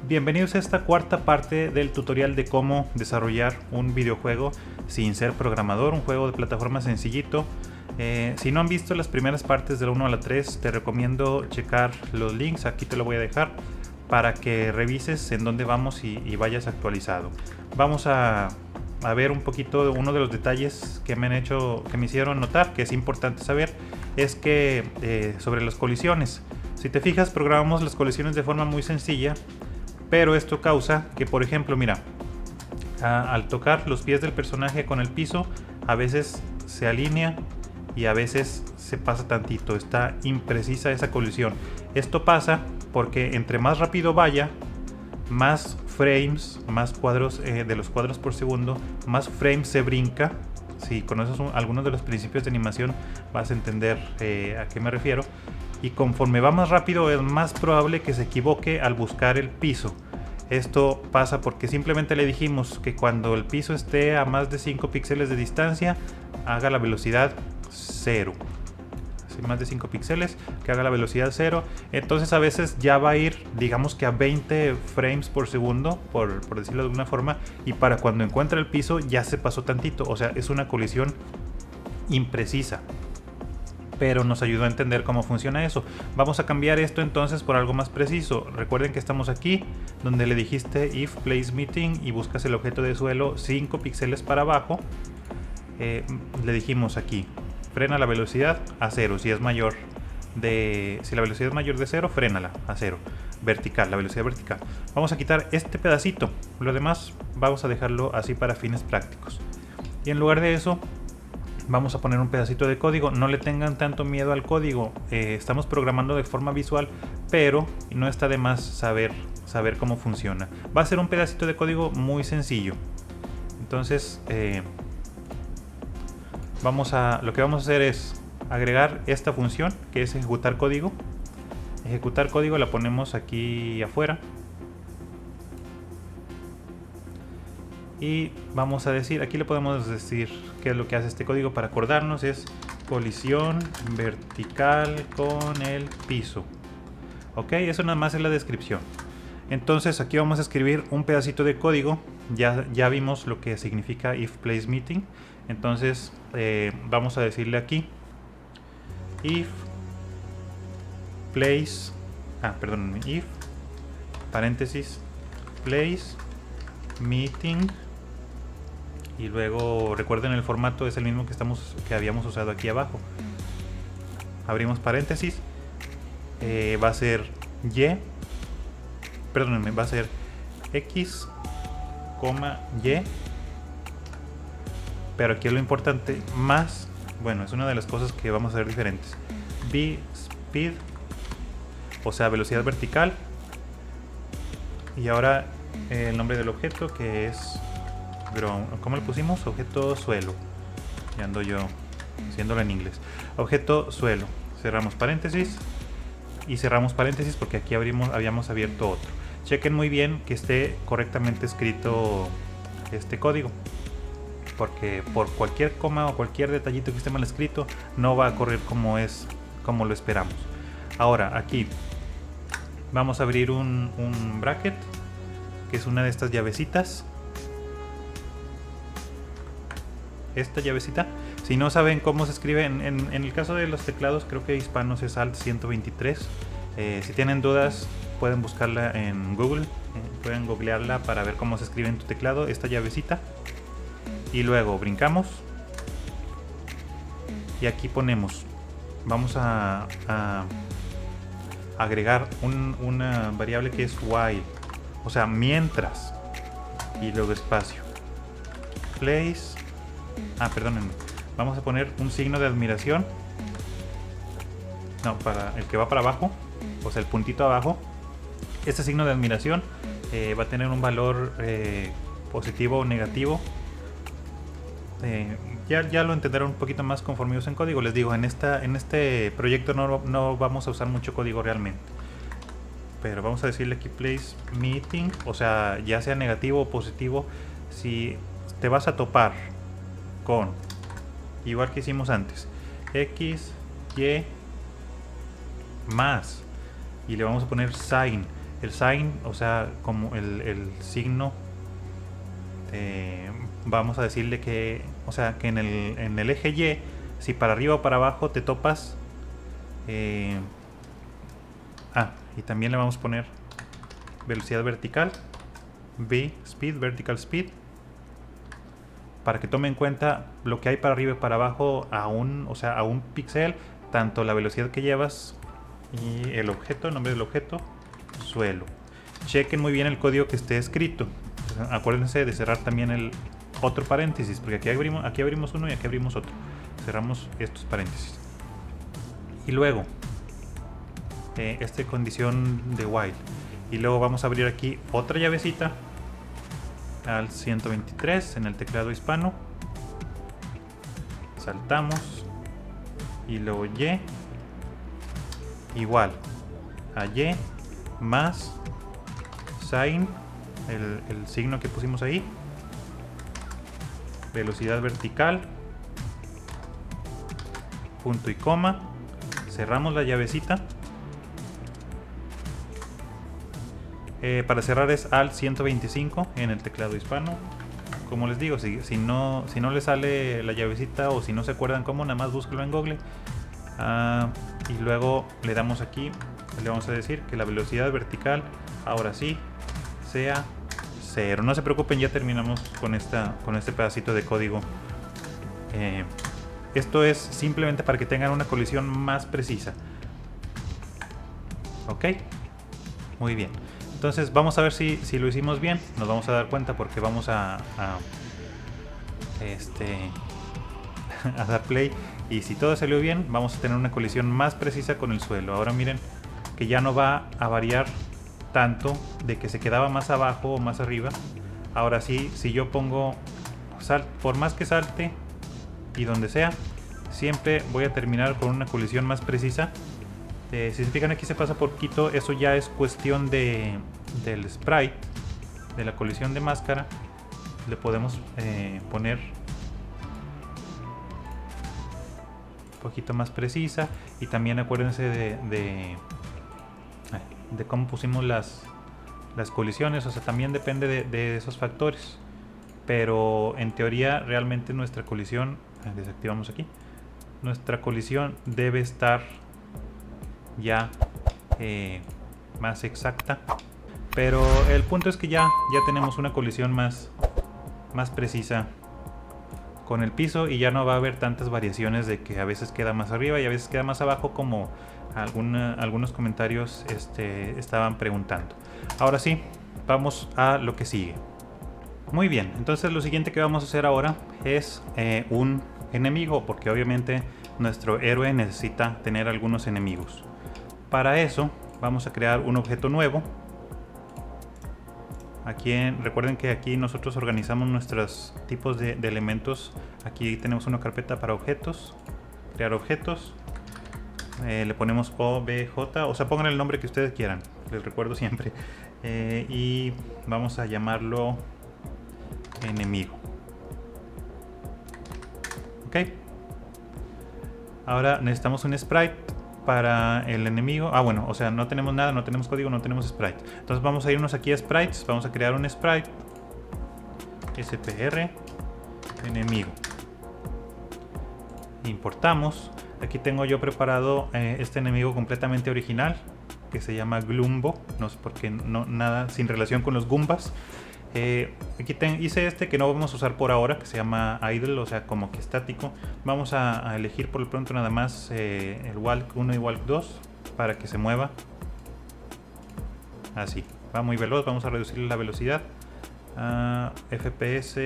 Bienvenidos a esta cuarta parte del tutorial de cómo desarrollar un videojuego sin ser programador, un juego de plataforma sencillito. Si no han visto las primeras partes del 1 a la 3, te recomiendo checar los links, aquí te lo voy a dejar, para que revises en dónde vamos y vayas actualizado. Vamos a ver un poquito de uno de los detalles que me hicieron notar, que es importante saber, es que sobre las colisiones. Si te fijas, programamos las colisiones de forma muy sencilla, pero esto causa que, por ejemplo, mira, al tocar los pies del personaje con el piso, a veces se alinea y a veces se pasa tantito, está imprecisa esa colisión. Esto pasa porque entre más rápido vaya, más frames, más cuadros de los cuadros por segundo, más frames se brinca. Si conoces algunos de los principios de animación, vas a entender a qué me refiero. Y conforme va más rápido, es más probable que se equivoque al buscar el piso. Esto pasa porque simplemente le dijimos que cuando el piso esté a más de 5 píxeles de distancia, haga la velocidad 0. Más de 5 píxeles, que haga la velocidad 0. Entonces a veces ya va a ir, digamos que a 20 frames por segundo, por decirlo de alguna forma, y para cuando encuentra el piso ya se pasó tantito. O sea, es una colisión imprecisa, pero nos ayudó a entender cómo funciona eso. Vamos a cambiar esto entonces por algo más preciso. Recuerden que estamos aquí donde le dijiste if place meeting y buscas el objeto de suelo 5 píxeles para abajo. Le dijimos aquí frena la velocidad a 0. Si la velocidad es mayor de 0, frénala a 0. Vertical, la velocidad vertical. Vamos a quitar este pedacito. Lo demás vamos a dejarlo así para fines prácticos. Y en lugar de eso, vamos a poner un pedacito de código. No le tengan tanto miedo al código. Estamos programando de forma visual, pero no está de más saber cómo funciona. Va a ser un pedacito de código muy sencillo. Entonces, lo que vamos a hacer es agregar esta función que es ejecutar código. Ejecutar código la ponemos aquí afuera. Y vamos a decir, aquí le podemos decir qué es lo que hace este código para acordarnos. Es colisión vertical con el piso. Ok, eso nada más es la descripción. Entonces aquí vamos a escribir un pedacito de código. Ya vimos lo que significa if place meeting. Entonces vamos a decirle aquí if place if paréntesis place meeting, y luego recuerden el formato es el mismo que habíamos usado aquí abajo. Abrimos paréntesis, va a ser va a ser x, y, pero aquí es lo importante, más, bueno, es una de las cosas que vamos a hacer diferentes. B speed, o sea, velocidad vertical. Y ahora el nombre del objeto, que es ground. ¿Cómo le pusimos? Objeto suelo. Ya ando yo haciéndolo en inglés. Objeto suelo. Cerramos paréntesis. Y cerramos paréntesis porque aquí habíamos abierto otro. Chequen muy bien que esté correctamente escrito este código, porque por cualquier coma o cualquier detallito que esté mal escrito no va a correr como lo esperamos. Ahora aquí vamos a abrir un bracket, que es una de estas llavecitas. Esta llavecita, si no saben cómo se escribe, en el caso de los teclados creo que hispanos es Alt 123. Si tienen dudas pueden buscarla en Google, pueden googlearla para ver cómo se escribe en tu teclado esta llavecita. Y luego brincamos y aquí ponemos, vamos a agregar una variable que es while, o sea, mientras, y luego espacio, place, perdónenme, vamos a poner un signo de admiración, para el que va para abajo, o sea, el puntito abajo. Este signo de admiración va a tener un valor positivo o negativo. Ya lo entenderán un poquito más conforme usen código. Les digo, en este proyecto no vamos a usar mucho código realmente, pero vamos a decirle aquí place meeting, o sea, ya sea negativo o positivo. Si te vas a topar con, igual que hicimos antes, x, y más, y le vamos a poner sign. el sign, o sea, como el signo, vamos a decirle que, o sea, que en el eje Y, si para arriba o para abajo te topas, y también le vamos a poner velocidad vertical, V speed, vertical speed, para que tome en cuenta lo que hay para arriba y para abajo a un píxel, tanto la velocidad que llevas y el objeto, el nombre del objeto, suelo. Chequen muy bien el código que esté escrito. Acuérdense de cerrar también el otro paréntesis, porque aquí abrimos uno y aquí abrimos otro. Cerramos estos paréntesis. Y luego, esta condición de while. Y luego vamos a abrir aquí otra llavecita al 123 en el teclado hispano. Saltamos. Y luego Y. Igual a Y más sign, el signo que pusimos ahí, velocidad vertical, punto y coma, cerramos la llavecita. Para cerrar es al 125 en el teclado hispano. Como les digo, si no les sale la llavecita o si no se acuerdan cómo, nada más búsquelo en Google. Y luego le damos aquí, le vamos a decir que la velocidad vertical ahora sí sea 0. No se preocupen, ya terminamos con este pedacito de código. Esto es simplemente para que tengan una colisión más precisa. Ok, muy bien. Entonces vamos a ver si lo hicimos bien. Nos vamos a dar cuenta porque vamos a dar play. Y si todo salió bien, vamos a tener una colisión más precisa con el suelo. Ahora miren que ya no va a variar tanto de que se quedaba más abajo o más arriba. Ahora sí, si yo pongo por más que salte y donde sea, siempre voy a terminar con una colisión más precisa. Si se fijan, aquí se pasa poquito. Eso ya es cuestión del sprite, de la colisión de máscara. Le podemos poner un poquito más precisa. Y también acuérdense de cómo pusimos las colisiones. O sea, también depende de esos factores. Pero en teoría realmente nuestra colisión, desactivamos aquí, nuestra colisión debe estar ya más exacta. Pero el punto es que ya tenemos una colisión más precisa con el piso, y ya no va a haber tantas variaciones de que a veces queda más arriba y a veces queda más abajo, como algunos comentarios estaban preguntando. Ahora sí, vamos a lo que sigue. Muy bien, entonces lo siguiente que vamos a hacer ahora es un enemigo, porque obviamente nuestro héroe necesita tener algunos enemigos. Para eso vamos a crear un objeto nuevo. Recuerden que aquí nosotros organizamos nuestros tipos de elementos. Aquí tenemos una carpeta para objetos, crear objetos. Le ponemos OBJ, o sea, pongan el nombre que ustedes quieran, les recuerdo siempre. Y vamos a llamarlo enemigo. Ok. Ahora necesitamos un sprite para el enemigo. Bueno, o sea, no tenemos nada, no tenemos código, no tenemos sprite. Entonces vamos a irnos aquí a sprites. Vamos a crear un sprite SPR enemigo. Importamos. Aquí tengo yo preparado este enemigo completamente original, que se llama Glumbo. No sé por qué, nada sin relación con los Goombas. Aquí hice este que no vamos a usar por ahora, que se llama idle, o sea, como que estático. Vamos a elegir por lo pronto nada más el walk 1 y walk 2 para que se mueva así. Va muy veloz. Vamos a reducir la velocidad a FPS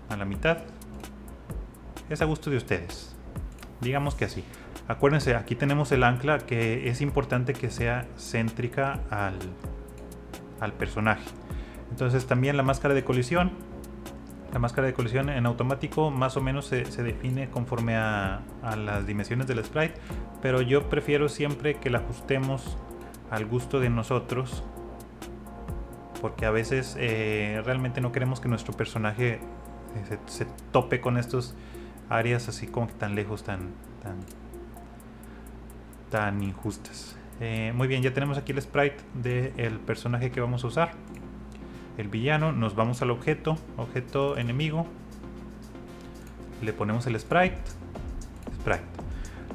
a la mitad. Es a gusto de ustedes, digamos que así. Acuérdense, aquí tenemos el ancla, que es importante que sea céntrica al personaje. Entonces también la máscara de colisión. La máscara de colisión en automático más o menos se define conforme a las dimensiones del sprite, pero yo prefiero siempre que la ajustemos al gusto de nosotros, porque a veces realmente no queremos que nuestro personaje se tope con estos áreas así como que tan lejos, tan injustas. Muy bien, ya tenemos aquí el sprite del personaje que vamos a usar, el villano. Nos vamos al objeto enemigo, le ponemos el sprite.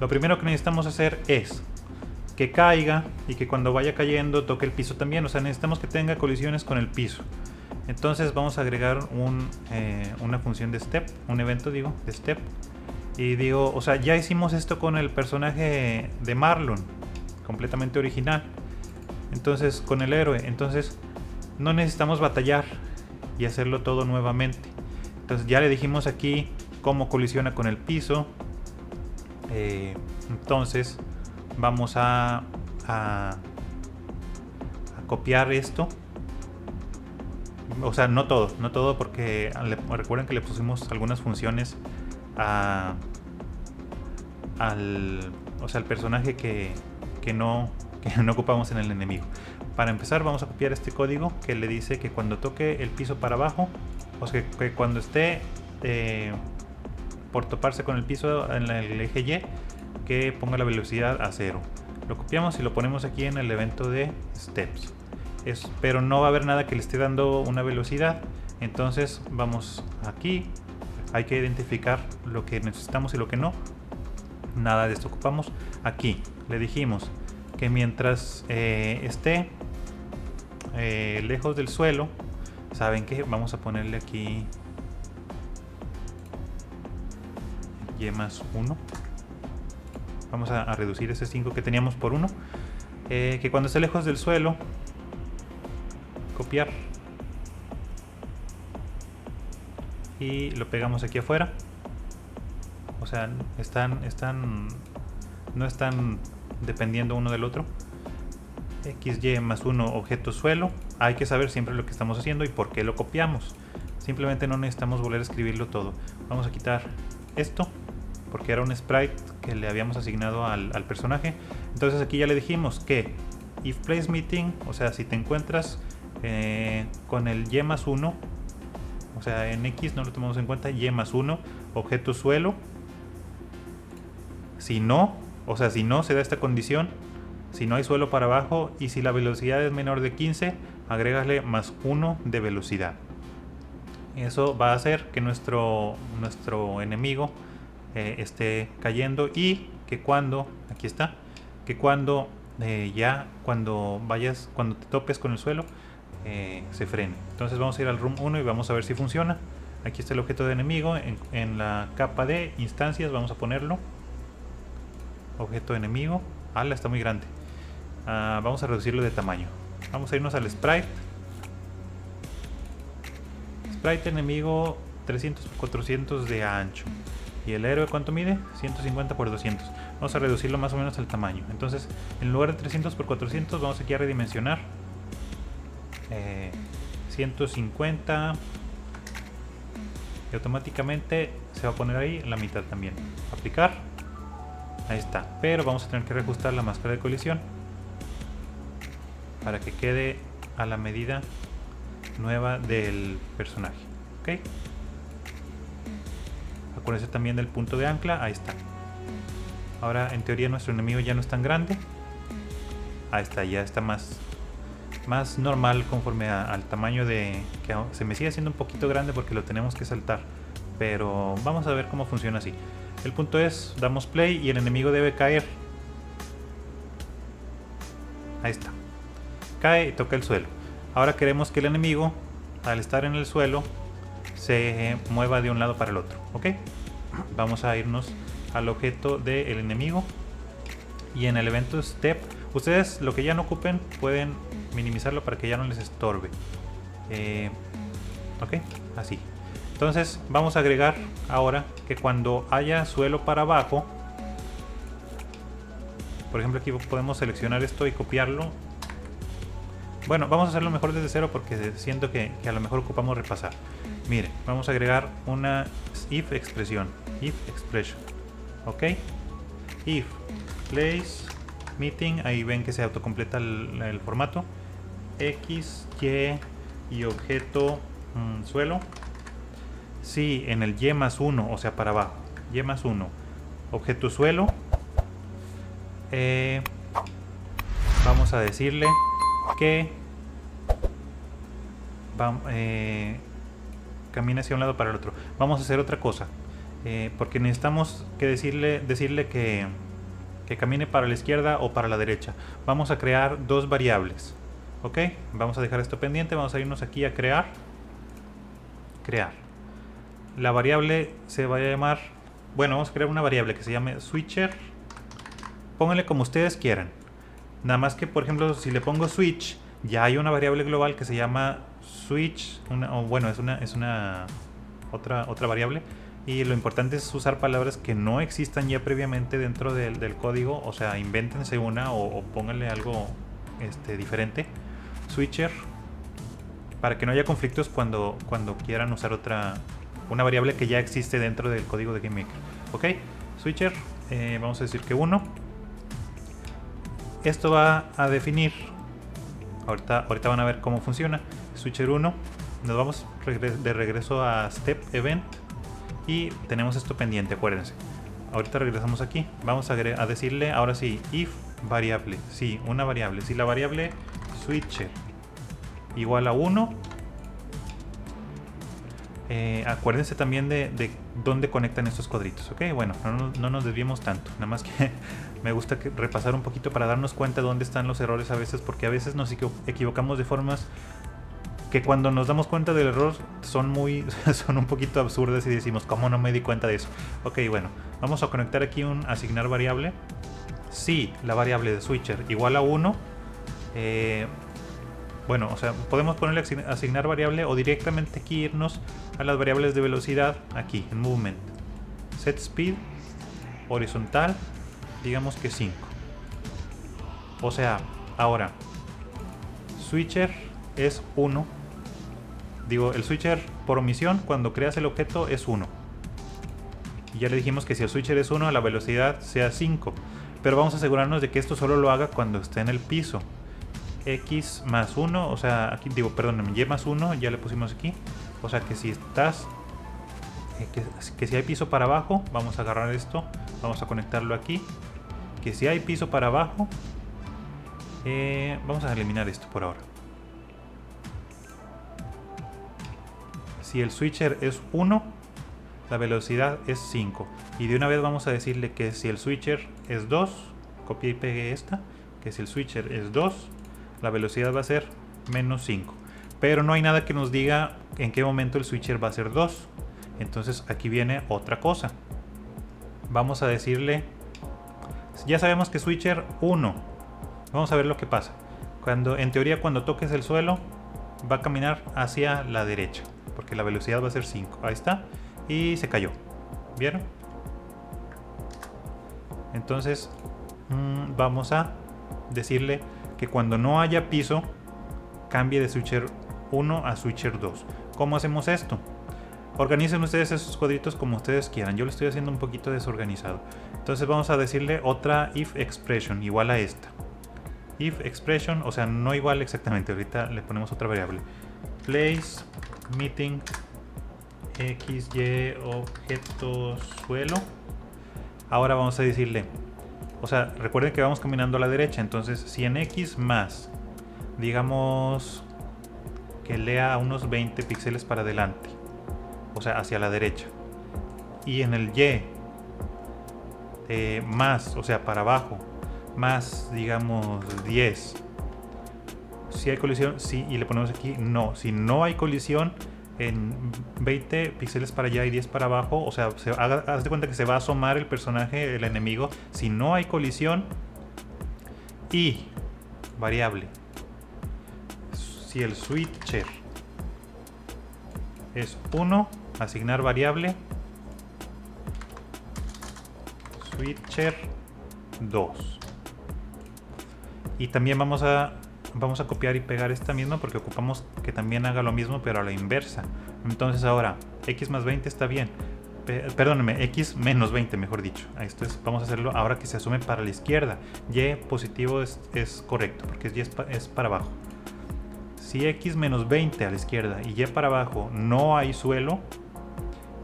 Lo primero que necesitamos hacer es que caiga y que cuando vaya cayendo toque el piso también. O sea, necesitamos que tenga colisiones con el piso. Entonces vamos a agregar una función de step, un evento de step. Y digo, o sea, ya hicimos esto con el personaje de Marlon, completamente original. Entonces, con el héroe, entonces no necesitamos batallar y hacerlo todo nuevamente. Entonces ya le dijimos aquí cómo colisiona con el piso. Entonces vamos a copiar esto. O sea, no todo porque recuerden que le pusimos algunas funciones al personaje que no ocupamos en el enemigo. Para empezar vamos a copiar este código que le dice que cuando toque el piso para abajo, o sea, que cuando esté por toparse con el piso en el eje Y, que ponga la velocidad a 0. Lo copiamos y lo ponemos aquí en el evento de steps. Pero no va a haber nada que le esté dando una velocidad. Entonces vamos aquí, hay que identificar lo que necesitamos y lo que no. Nada de esto ocupamos. Aquí le dijimos que mientras esté lejos del suelo, ¿saben qué? Vamos a ponerle aquí y más 1. Vamos a reducir ese 5 que teníamos por 1. Que cuando esté lejos del suelo, copiar y lo pegamos aquí afuera. O sea, no están dependiendo uno del otro. XY más 1 objeto suelo. Hay que saber siempre lo que estamos haciendo y por qué lo copiamos. Simplemente no necesitamos volver a escribirlo todo. Vamos a quitar esto porque era un sprite que le habíamos asignado al personaje. Entonces aquí ya le dijimos que if place meeting, o sea, si te encuentras con el Y más 1, o sea, en X no lo tomamos en cuenta, Y más 1 objeto suelo. Si no, o sea, si no se da esta condición, si no hay suelo para abajo y si la velocidad es menor de 15, agrégale más 1 de velocidad. Eso va a hacer que nuestro enemigo esté cayendo y que cuando, aquí está, que cuando cuando te topes con el suelo, se frene. Entonces vamos a ir al room 1 y vamos a ver si funciona. Aquí está el objeto de enemigo en la capa de instancias. Vamos a ponerlo objeto enemigo. Está muy grande. Vamos a reducirlo de tamaño. Vamos a irnos al sprite enemigo 300 por 400 de ancho. Y el héroe, ¿cuánto mide? 150 por 200. Vamos a reducirlo más o menos al tamaño. Entonces, en lugar de 300 por 400, vamos aquí a redimensionar. 150. Y automáticamente se va a poner ahí la mitad también. Aplicar. Ahí está. Pero vamos a tener que reajustar la máscara de colisión para que quede a la medida nueva del personaje. ¿Ok? Acuérdense también del punto de ancla. Ahí está. Ahora en teoría nuestro enemigo ya no es tan grande. Ahí está, ya está más normal conforme al tamaño de... que se me sigue haciendo un poquito grande porque lo tenemos que saltar. Pero vamos a ver cómo funciona así. El punto es, damos play y el enemigo debe caer. Ahí está. Cae y toca el suelo. Ahora queremos que el enemigo, al estar en el suelo, se mueva de un lado para el otro. ¿Ok? Vamos a irnos al objeto del enemigo. Y en el evento step, ustedes lo que ya no ocupen pueden minimizarlo para que ya no les estorbe. Ok, así. Entonces vamos a agregar ahora que cuando haya suelo para abajo, por ejemplo aquí podemos seleccionar esto y copiarlo. Bueno, vamos a hacerlo mejor desde cero porque siento que a lo mejor ocupamos repasar. Mire, vamos a agregar una if expresión. If expression. Ok. If place meeting, ahí ven que se autocompleta el formato. X, Y y objeto suelo. Si en el Y más 1, o sea para abajo, Y más 1, objeto suelo, vamos a decirle que camine hacia un lado para el otro. Vamos a hacer otra cosa, porque necesitamos que decirle que camine para la izquierda o para la derecha. Vamos a crear dos variables. Ok, vamos a dejar esto pendiente. Vamos a irnos aquí a crear. La variable se va a llamar, bueno, vamos a crear una variable que se llame switcher. Pónganle como ustedes quieran. Nada más que, por ejemplo, si le pongo switch, ya hay una variable global que se llama switch, es una otra variable. Y lo importante es usar palabras que no existan ya previamente dentro del código. O sea, invéntense una o pónganle algo diferente. Switcher, para que no haya conflictos cuando quieran usar una variable que ya existe dentro del código de GameMaker. Ok, switcher, vamos a decir que 1. Esto va a definir, ahorita van a ver cómo funciona. Switcher 1, nos vamos de regreso a step event y tenemos esto pendiente, acuérdense. Ahorita regresamos aquí, vamos a decirle ahora sí if variable, sí, una variable. Si la variable switcher igual a 1, acuérdense también de dónde conectan estos cuadritos. Ok, bueno, no nos desviemos tanto, nada más que me gusta repasar un poquito para darnos cuenta de dónde están los errores a veces, porque a veces nos equivocamos de formas que cuando nos damos cuenta del error son un poquito absurdas y decimos, ¿cómo no me di cuenta de eso? Ok, bueno, vamos a conectar aquí un asignar variable. Si la variable de switcher igual a 1, bueno, o sea, podemos ponerle asignar variable o directamente aquí irnos a las variables de velocidad aquí en movement. Set speed horizontal, digamos que 5. O sea, ahora switcher es 1. Digo, el switcher por omisión cuando creas el objeto es 1. Y ya le dijimos que si el switcher es 1, la velocidad sea 5. Pero vamos a asegurarnos de que esto solo lo haga cuando esté en el piso. X más 1, o sea, aquí digo, perdón, Y más 1, ya le pusimos aquí. O sea que si estás, que si hay piso para abajo, vamos a agarrar esto, vamos a conectarlo aquí. Que si hay piso para abajo, vamos a eliminar esto por ahora. Si el switcher es 1, la velocidad es 5. Y de una vez vamos a decirle que si el switcher es 2, copié y pegué esta, que si el switcher es 2, la velocidad va a ser menos 5. Pero no hay nada que nos diga en qué momento el switcher va a ser 2. Entonces aquí viene otra cosa. Vamos a decirle, ya sabemos que switcher 1. Vamos a ver lo que pasa. En teoría cuando toques el suelo va a caminar hacia la derecha, porque la velocidad va a ser 5. Ahí está. Y se cayó. ¿Vieron? Entonces vamos a decirle que cuando no haya piso cambie de switcher 1 a switcher 2. ¿Cómo hacemos esto? Organicen ustedes esos cuadritos como ustedes quieran. Yo lo estoy haciendo un poquito desorganizado. Entonces vamos a decirle otra if expression igual a esta. If expression, o sea, no igual exactamente. Ahorita le ponemos otra variable. Place meeting xy objeto suelo. Ahora vamos a decirle, o sea, recuerden que vamos caminando a la derecha. Entonces si en x más, digamos que lea unos 20 píxeles para adelante, o sea, hacia la derecha, y en el y más, o sea, para abajo, más, digamos 10. Si hay colisión, sí, y le ponemos aquí no. Si no hay colisión, en 20 píxeles para allá y 10 para abajo, o sea, haz de cuenta que se va a asomar el personaje, el enemigo. Si no hay colisión, y variable, si el switcher es 1, asignar variable switcher 2. Y también vamos a copiar y pegar esta misma porque ocupamos que también haga lo mismo pero a la inversa. Entonces ahora x más 20 está bien, perdónenme, x menos 20 mejor dicho. Esto vamos a hacerlo ahora que se asume para la izquierda. Y positivo es correcto porque y es para abajo. Si x menos 20 a la izquierda y y para abajo no hay suelo,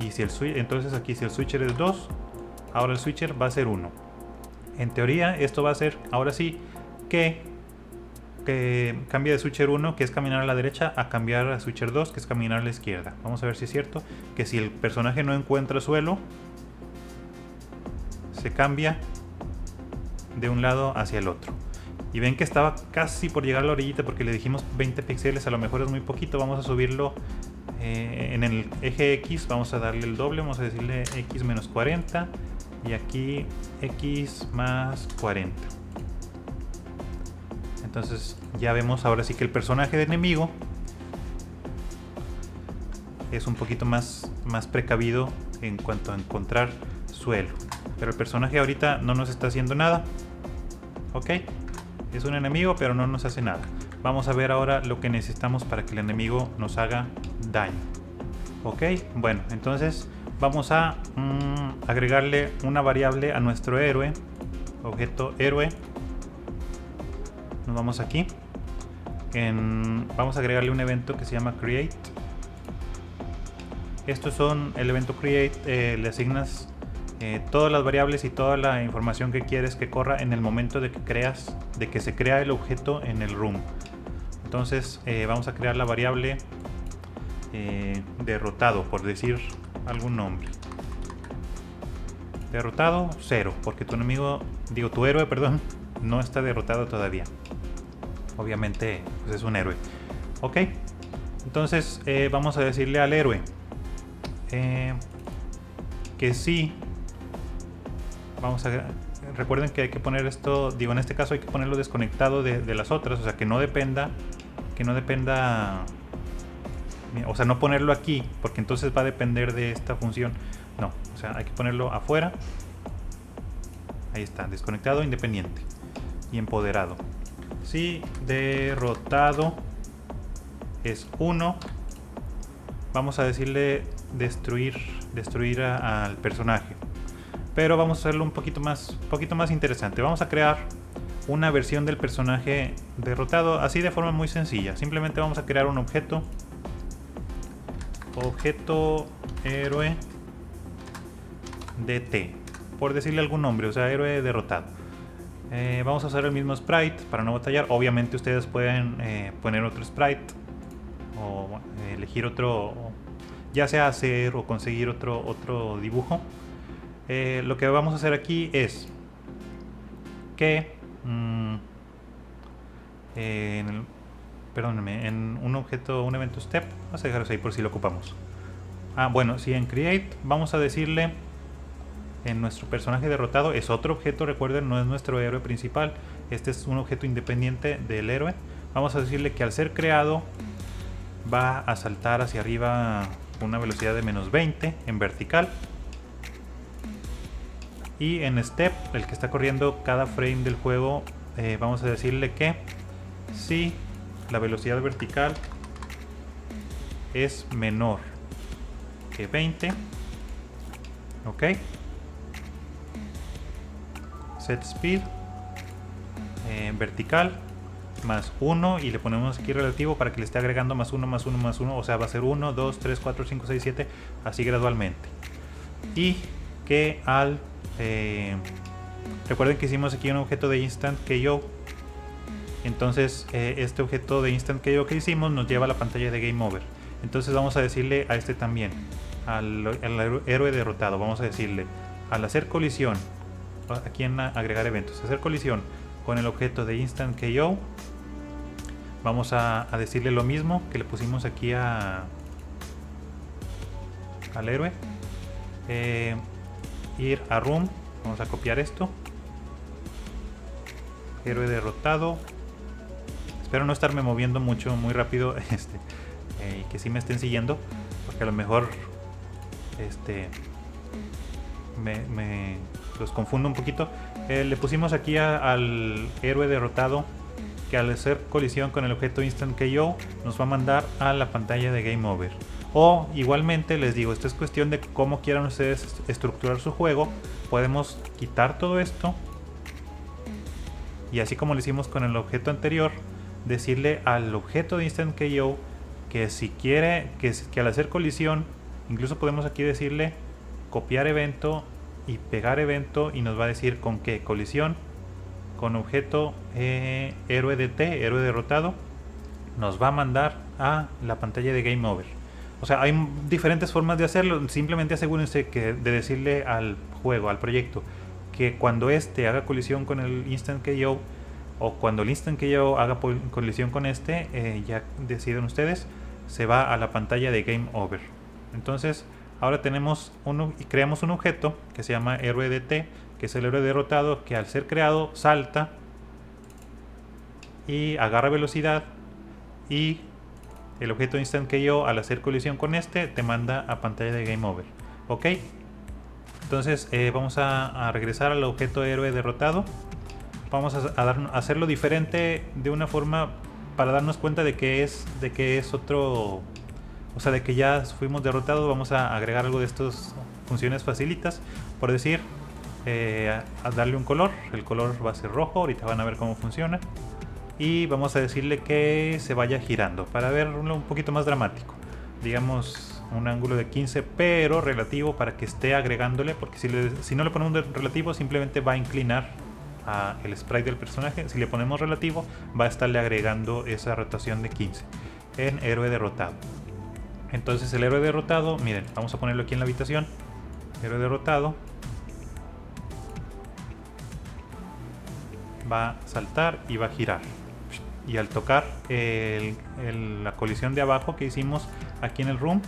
y si entonces aquí si el switcher es 2, ahora el switcher va a ser 1. En teoría esto va a ser ahora sí que que cambia de switcher 1, que es caminar a la derecha, a cambiar a switcher 2, que es caminar a la izquierda. Vamos a ver si es cierto que si el personaje no encuentra suelo, se cambia de un lado hacia el otro. Y ven que estaba casi por llegar a la orillita porque le dijimos 20 píxeles, a lo mejor es muy poquito. Vamos a subirlo en el eje X, vamos a darle el doble, vamos a decirle X menos 40 y aquí X más 40. Entonces ya vemos ahora sí que el personaje de enemigo es un poquito más precavido en cuanto a encontrar suelo. Pero el personaje ahorita no nos está haciendo nada. Ok, es un enemigo pero no nos hace nada. Vamos a ver ahora lo que necesitamos para que el enemigo nos haga daño. Ok, bueno, entonces vamos a agregarle una variable a nuestro héroe. Objeto héroe. Nos vamos aquí. Vamos a agregarle un evento que se llama create. Estos son el evento create. Le asignas todas las variables y toda la información que quieres que corra en el momento de que se crea el objeto en el room. Entonces vamos a crear la variable derrotado, por decir algún nombre. Derrotado 0, porque tu héroe, perdón, no está derrotado todavía. Obviamente pues es un héroe. Ok, entonces vamos a decirle al héroe que sí. Recuerden que hay que poner esto, en este caso hay que ponerlo desconectado de las otras, o sea que no dependa, o sea, no ponerlo aquí, porque entonces va a depender de esta función. No, o sea, hay que ponerlo afuera. Ahí está, desconectado, independiente y empoderado. Si derrotado es 1, vamos a decirle destruir al personaje. Pero vamos a hacerlo un poquito más interesante. Vamos a crear una versión del personaje derrotado así de forma muy sencilla. Simplemente vamos a crear un objeto héroe DT, por decirle algún nombre, o sea, héroe derrotado. Vamos a usar el mismo sprite para no batallar. Obviamente ustedes pueden poner otro sprite o elegir otro, ya sea hacer o conseguir otro dibujo. Lo que vamos a hacer aquí es que en un objeto, un evento step, vamos a dejarlo ahí por si lo ocupamos. Bueno, si en create vamos a decirle en nuestro personaje derrotado, es otro objeto, recuerden, no es nuestro héroe principal, este es un objeto independiente del héroe. Vamos a decirle que al ser creado va a saltar hacia arriba con una velocidad de menos 20 en vertical. Y en step, el que está corriendo cada frame del juego, vamos a decirle que si la velocidad vertical es menor que 20, ok, set speed vertical más 1 y le ponemos aquí relativo para que le esté agregando más 1, más 1, más 1, o sea va a ser 1, 2, 3, 4, 5, 6, 7, así gradualmente. Y que recuerden que hicimos aquí un objeto de Instant KO. Entonces este objeto de Instant KO que hicimos nos lleva a la pantalla de Game Over. Entonces vamos a decirle a este también, al héroe derrotado, vamos a decirle al hacer colisión, aquí en agregar eventos, hacer colisión con el objeto de Instant KO, vamos a decirle lo mismo que le pusimos aquí al héroe. Ir a room, vamos a copiar esto, héroe derrotado. Espero no estarme moviendo muy rápido y que sí me estén siguiendo, porque a lo mejor me los confundo un poquito. Le pusimos aquí al héroe derrotado que al hacer colisión con el objeto Instant KO nos va a mandar a la pantalla de Game Over. O igualmente les digo, esto es cuestión de cómo quieran ustedes estructurar su juego. Podemos quitar todo esto y así como lo hicimos con el objeto anterior, decirle al objeto de Instant KO que si quiere que al hacer colisión, incluso podemos aquí decirle copiar evento y pegar evento y nos va a decir con qué colisión con objeto héroe de T, héroe derrotado, nos va a mandar a la pantalla de Game Over. O sea, hay diferentes formas de hacerlo. Simplemente asegúrense de decirle al juego, al proyecto, que cuando este haga colisión con el Instant KO, o cuando el Instant KO haga colisión con ya deciden ustedes, se va a la pantalla de Game Over. Entonces, ahora creamos un objeto que se llama héroe de T, que es el héroe derrotado, que al ser creado salta y agarra velocidad, y el objeto Instant KO al hacer colisión con te manda a pantalla de Game Over. Ok, entonces vamos a regresar al objeto héroe derrotado. Vamos a hacerlo diferente de una forma para darnos cuenta de que es otro, o sea, de que ya fuimos derrotados. Vamos a agregar algo de estas funciones facilitas, por decir, a darle un color. El color va a ser rojo, ahorita van a ver cómo funciona. Y vamos a decirle que se vaya girando para verlo un poquito más dramático. Digamos un ángulo de 15, pero relativo, para que esté agregándole, porque si no le ponemos relativo simplemente va a inclinar el sprite del personaje. Si le ponemos relativo va a estarle agregando esa rotación de 15 en héroe derrotado. Entonces el héroe derrotado, miren, vamos a ponerlo aquí en la habitación. Héroe derrotado va a saltar y va a girar, y al tocar la colisión de abajo que hicimos aquí en el room,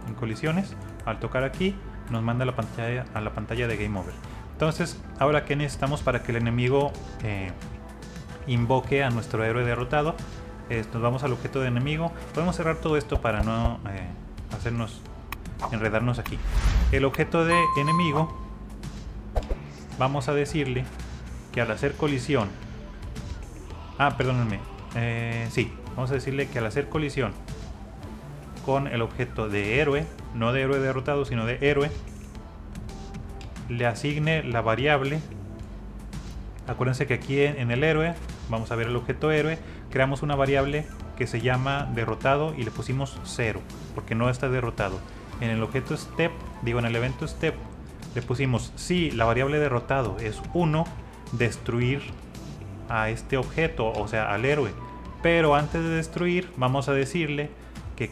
en colisiones, al tocar aquí nos manda a la pantalla de Game Over. Entonces, ahora, ¿qué necesitamos para que el enemigo invoque a nuestro héroe derrotado? Nos vamos al objeto de enemigo. Podemos cerrar todo esto para no enredarnos aquí. El objeto de enemigo, vamos a decirle que al hacer colisión, perdónenme, vamos a decirle que al hacer colisión con el objeto de héroe, no de héroe derrotado, sino de héroe, le asigne la variable. Acuérdense que aquí en el héroe, vamos a ver el objeto héroe, creamos una variable que se llama derrotado y le pusimos 0 porque no está derrotado. En el objeto step, en el evento step, le pusimos, si la variable derrotado es 1, destruir a este objeto, o sea, al héroe. Pero antes de destruir, vamos a decirle que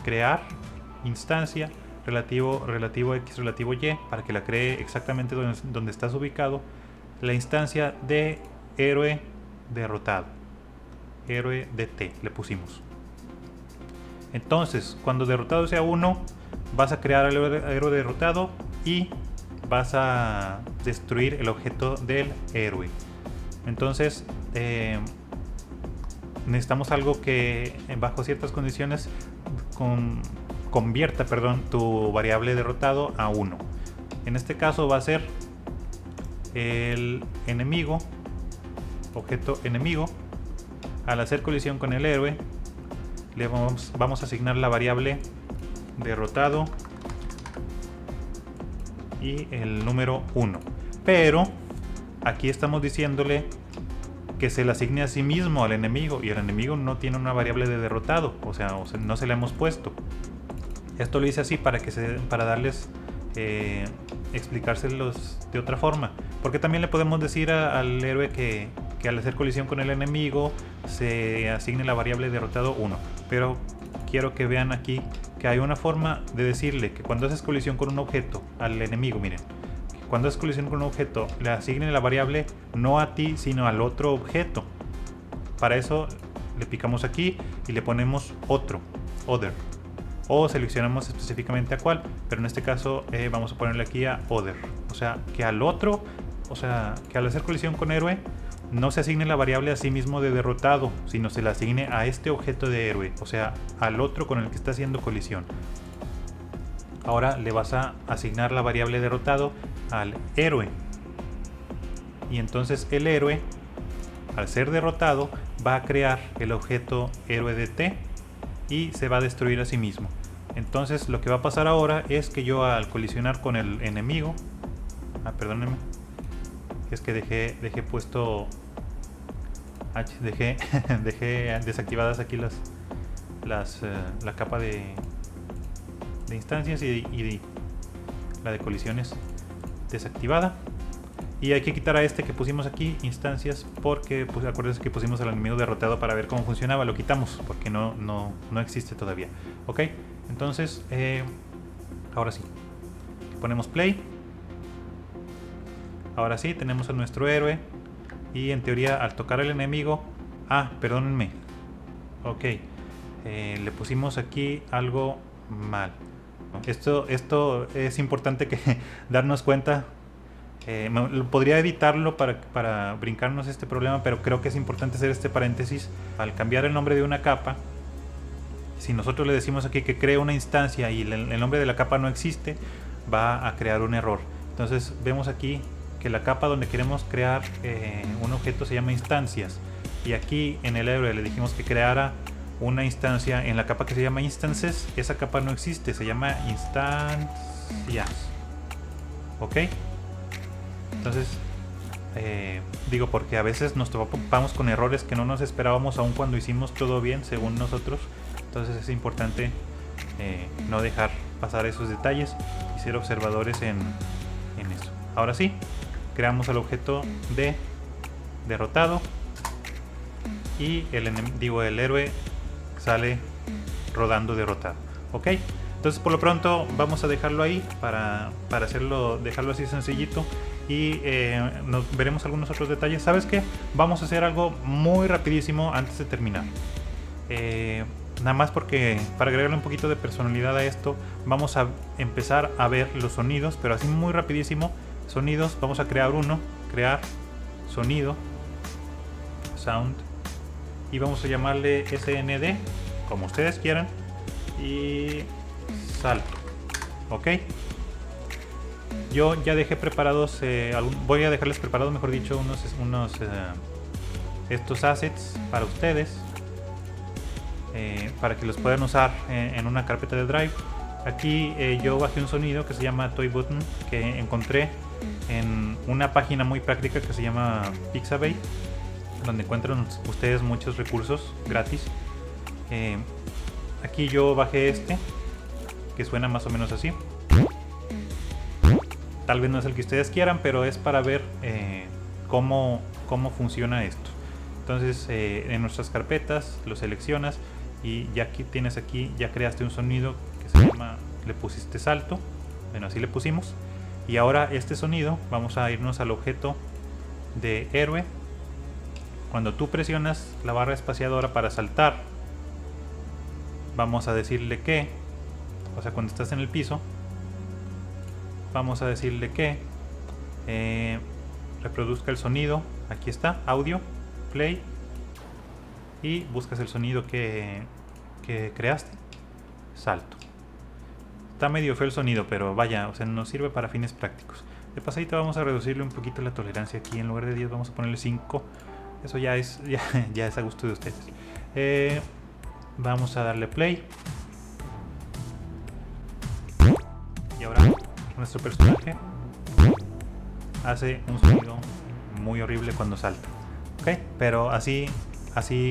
crear instancia relativo X relativo Y, para que la cree exactamente donde estás ubicado, la instancia de héroe derrotado, héroe de T le pusimos. Entonces, cuando derrotado sea 1, vas a crear al héroe derrotado y vas a destruir el objeto del héroe. Entonces necesitamos algo que bajo ciertas condiciones convierta tu variable derrotado a 1. En este caso va a ser el enemigo, objeto enemigo. Al hacer colisión con el héroe, le vamos a asignar la variable derrotado y el número 1. Pero aquí estamos diciéndole que se le asigne a sí mismo al enemigo, y el enemigo no tiene una variable de derrotado, o sea no se la hemos puesto. Esto lo hice así para darles explicárselos de otra forma, porque también le podemos decir al héroe que al hacer colisión con el enemigo se asigne la variable derrotado 1, pero quiero que vean aquí que hay una forma de decirle que cuando haces colisión con un objeto al enemigo, miren, cuando haces colisión con un objeto le asigne la variable no a ti sino al otro objeto. Para eso le picamos aquí y le ponemos other, o seleccionamos específicamente a cuál, pero en este caso vamos a ponerle aquí a other, o sea que al otro, o sea que al hacer colisión con héroe no se asigne la variable a sí mismo de derrotado, sino se la asigne a este objeto de héroe, o sea al otro con el que está haciendo colisión. Ahora le vas a asignar la variable derrotado al héroe, y entonces el héroe, al ser derrotado, va a crear el objeto héroe de T y se va a destruir a sí mismo. Entonces lo que va a pasar ahora es que yo, al colisionar con el enemigo, perdónenme, es que dejé puesto dejé desactivadas aquí la capa de instancias y la de colisiones desactivada. Y hay que quitar a este que pusimos aquí, instancias, porque pues, acuérdense que pusimos al enemigo derrotado para ver cómo funcionaba. Lo quitamos porque no existe todavía. Ok, entonces ahora sí, ponemos play. Ahora sí, tenemos a nuestro héroe. Y en teoría al tocar al enemigo... perdónenme. Ok, le pusimos aquí algo mal. Esto es importante que darnos cuenta. Podría evitarlo para brincarnos este problema, pero creo que es importante hacer este paréntesis. Al cambiar el nombre de una capa, si nosotros le decimos aquí que cree una instancia y el nombre de la capa no existe, va a crear un error. Entonces vemos aquí que la capa donde queremos crear un objeto se llama instancias, y aquí en el héroe le dijimos que creara una instancia en la capa que se llama instances. Esa capa no existe, se llama instancias. Ok, entonces digo porque a veces nos topamos con errores que no nos esperábamos aun cuando hicimos todo bien según nosotros. Entonces es importante no dejar pasar esos detalles y ser observadores en eso. Ahora sí, creamos el objeto de derrotado y el héroe sale rodando derrotado. Ok, entonces por lo pronto vamos a dejarlo ahí para dejarlo así sencillito, y nos veremos algunos otros detalles. ¿Sabes qué? Vamos a hacer algo muy rapidísimo antes de terminar. Nada más porque para agregarle un poquito de personalidad a esto, vamos a empezar a ver los sonidos, pero así muy rapidísimo. Sonidos, vamos a crear crear sonido, sound, y vamos a llamarle SND, como ustedes quieran, y salto. Ok, yo ya dejé preparados, voy a dejarles preparados, mejor dicho, estos assets para ustedes, para que los puedan usar en una carpeta de Drive. Aquí yo bajé un sonido que se llama Toy Button, que encontré en una página muy práctica que se llama Pixabay, donde encuentran ustedes muchos recursos gratis. Aquí yo bajé que suena más o menos así. Tal vez no es el que ustedes quieran, pero es para ver cómo funciona esto. Entonces en nuestras carpetas lo seleccionas y ya ya creaste un sonido que se llama, le pusiste salto. Bueno, así le pusimos. Y ahora este sonido, vamos a irnos al objeto de héroe. Cuando tú presionas la barra espaciadora para saltar, vamos a decirle que, o sea, cuando estás en el piso, vamos a decirle que reproduzca el sonido. Aquí está, audio, play, y buscas el sonido que creaste, salto. Está medio feo el sonido, pero vaya, o sea, nos sirve para fines prácticos. De pasadita vamos a reducirle un poquito la tolerancia aquí. En lugar de 10 vamos a ponerle 5. Eso ya es a gusto de ustedes. Vamos a darle play. Y ahora nuestro personaje hace un sonido muy horrible cuando salta. ¿Ok? Pero así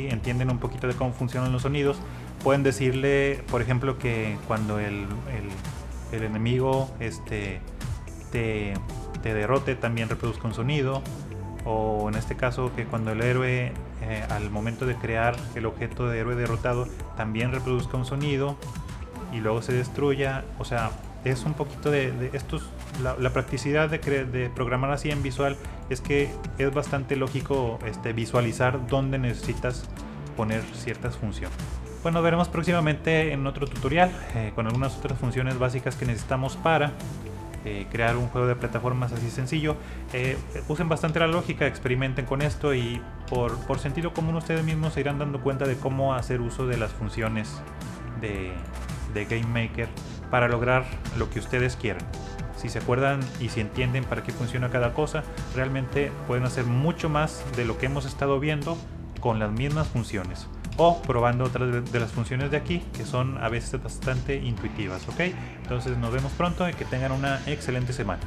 entienden un poquito de cómo funcionan los sonidos. Pueden decirle, por ejemplo, que cuando el enemigo te derrote también reproduzca un sonido, o en este caso que cuando el héroe al momento de crear el objeto de héroe derrotado también reproduzca un sonido y luego se destruya. O sea, es un poquito de estos. La practicidad de programar así en visual es que es bastante lógico visualizar dónde necesitas poner ciertas funciones. Pues nos veremos próximamente en otro tutorial con algunas otras funciones básicas que necesitamos para crear un juego de plataformas así sencillo. Usen bastante la lógica, experimenten con esto y por sentido común ustedes mismos se irán dando cuenta de cómo hacer uso de las funciones de Game Maker para lograr lo que ustedes quieran. Si se acuerdan y si entienden para qué funciona cada cosa, realmente pueden hacer mucho más de lo que hemos estado viendo con las mismas funciones, o probando otras de las funciones de aquí que son a veces bastante intuitivas. ¿Ok? Entonces nos vemos pronto y que tengan una excelente semana.